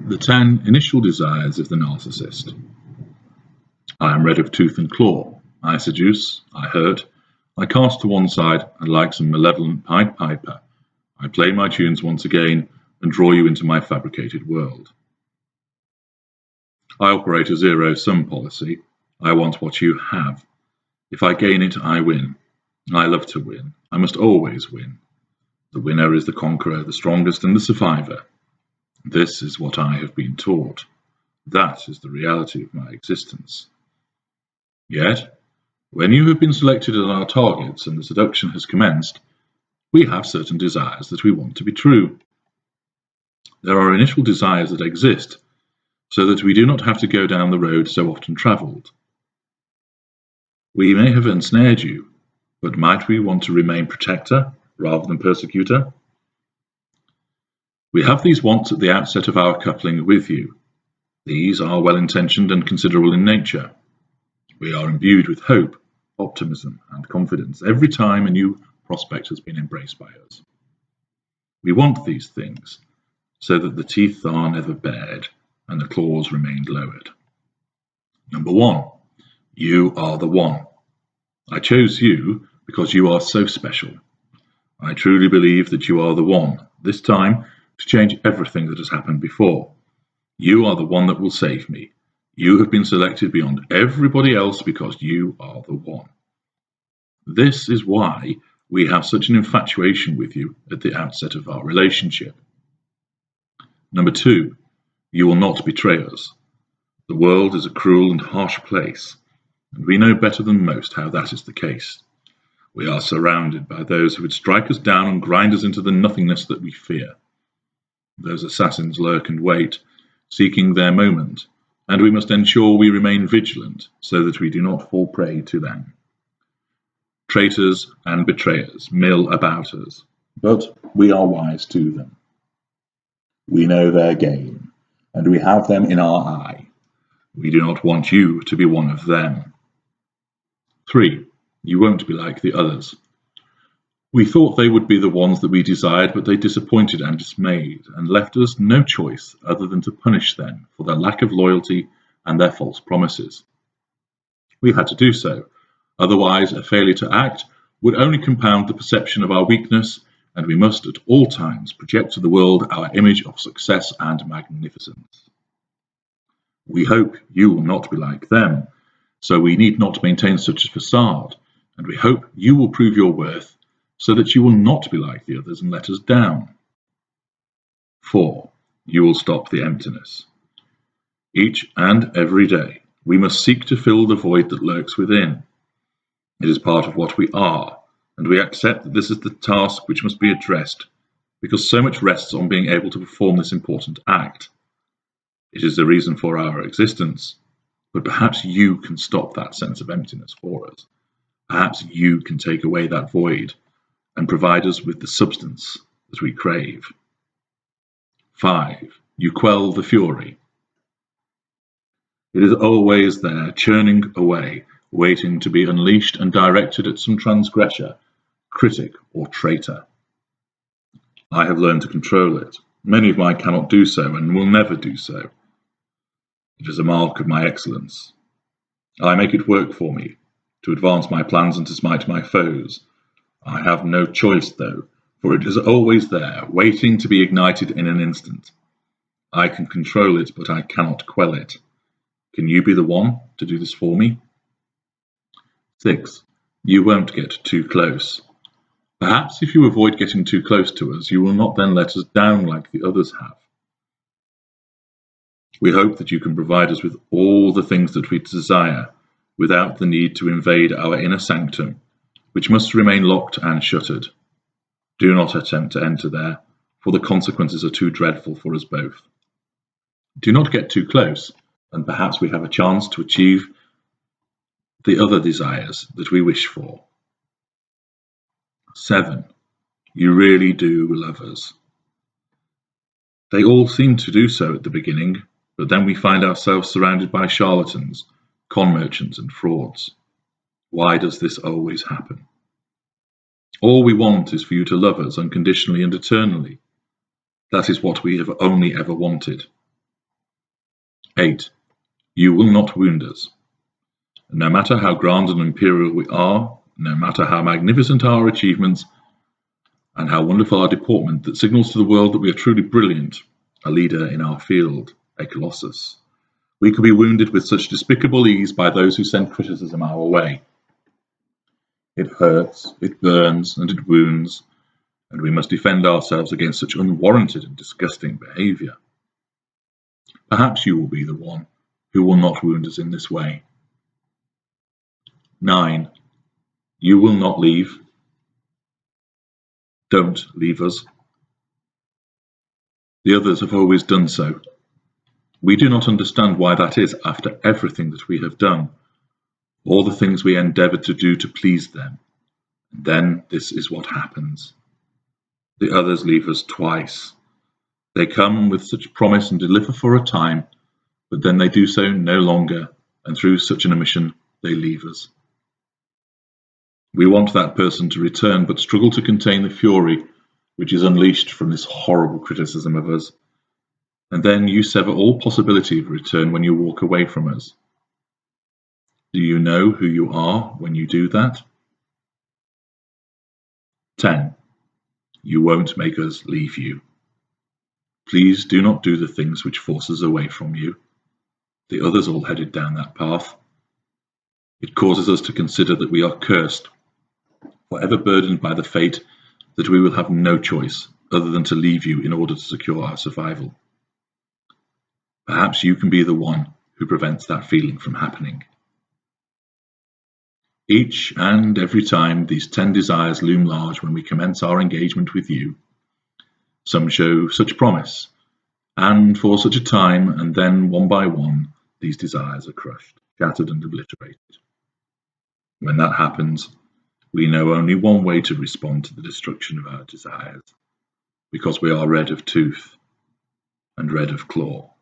The 10 initial desires of the narcissist. I am red of tooth and claw. I seduce, I hurt, I cast to one side, and like some malevolent Pied Piper, I play my tunes once again and draw you into my fabricated world. I operate a zero-sum policy. I want what you have. If I gain it, I win. I love to win. I must always win. The winner is the conqueror, the strongest, and the survivor. This is what I have been taught. That is the reality of my existence. Yet, when you have been selected as our targets and the seduction has commenced, we have certain desires that we want to be true. There are initial desires that exist, so that we do not have to go down the road so often travelled. We may have ensnared you, but might we want to remain protector rather than persecutor? We have these wants at the outset of our coupling with you. These are well-intentioned and considerable in nature. We are imbued with hope, optimism, and confidence every time a new prospect has been embraced by us. We want these things so that the teeth are never bared and the claws remained lowered. Number 1. You are the one. I chose you because you are so special. I truly believe that you are the one, this time, to change everything that has happened before. You are the one that will save me. You have been selected beyond everybody else because you are the one. This is why we have such an infatuation with you at the outset of our relationship. Number 2, you will not betray us. The world is a cruel and harsh place, and we know better than most how that is the case. We are surrounded by those who would strike us down and grind us into the nothingness that we fear. Those assassins lurk and wait, seeking their moment, and we must ensure we remain vigilant so that we do not fall prey to them. Traitors and betrayers mill about us, but we are wise to them. We know their game, and we have them in our eye. We do not want you to be one of them. 3. You won't be like the others. We thought they would be the ones that we desired, but they disappointed and dismayed, and left us no choice other than to punish them for their lack of loyalty and their false promises. We had to do so, otherwise a failure to act would only compound the perception of our weakness, and we must at all times project to the world our image of success and magnificence. We hope you will not be like them, so we need not maintain such a facade, and we hope you will prove your worth so that you will not be like the others and let us down. 4. You will stop the emptiness. Each and every day, we must seek to fill the void that lurks within. It is part of what we are, and we accept that this is the task which must be addressed, because so much rests on being able to perform this important act. It is the reason for our existence, but perhaps you can stop that sense of emptiness for us. Perhaps you can take away that void and provide us with the substance that we crave. 5. You quell the fury. It is always there, churning away, waiting to be unleashed and directed at some transgressor, critic, or traitor. I have learned to control it. Many of mine cannot do so and will never do so. It is a mark of my excellence. I make it work for me, to advance my plans and to smite my foes. I have no choice, though, for it is always there, waiting to be ignited in an instant. I can control it, but I cannot quell it. Can you be the one to do this for me? 6. You won't get too close. Perhaps if you avoid getting too close to us, you will not then let us down like the others have. We hope that you can provide us with all the things that we desire, without the need to invade our inner sanctum, which must remain locked and shuttered. Do not attempt to enter there, for the consequences are too dreadful for us both. Do not get too close, and perhaps we have a chance to achieve the other desires that we wish for. 7. You really do love us. They all seem to do so at the beginning, but then we find ourselves surrounded by charlatans, con merchants, and frauds. Why does this always happen? All we want is for you to love us unconditionally and eternally. That is what we have only ever wanted. 8. You will not wound us. No matter how grand and imperial we are, no matter how magnificent our achievements, and how wonderful our deportment that signals to the world that we are truly brilliant, a leader in our field, a colossus, we could be wounded with such despicable ease by those who send criticism our way. It hurts, it burns, and it wounds, and we must defend ourselves against such unwarranted and disgusting behaviour. Perhaps you will be the one who will not wound us in this way. 9. You will not leave. Don't leave us. The others have always done so. We do not understand why that is after everything that we have done, all the things we endeavoured to do to please them. And then this is what happens. The others leave us twice. They come with such promise and deliver for a time, but then they do so no longer, and through such an omission they leave us. We want that person to return, but struggle to contain the fury which is unleashed from this horrible criticism of us. And then you sever all possibility of return when you walk away from us. Do you know who you are when you do that? 10. You won't make us leave you. Please do not do the things which force us away from you. The others all headed down that path. It causes us to consider that we are cursed, forever burdened by the fate that we will have no choice other than to leave you in order to secure our survival. Perhaps you can be the one who prevents that feeling from happening. Each and every time these 10 desires loom large when we commence our engagement with you. Some show such promise, and for such a time, and then one by one, these desires are crushed, shattered and obliterated. When that happens, we know only one way to respond to the destruction of our desires, because we are red of tooth and red of claw.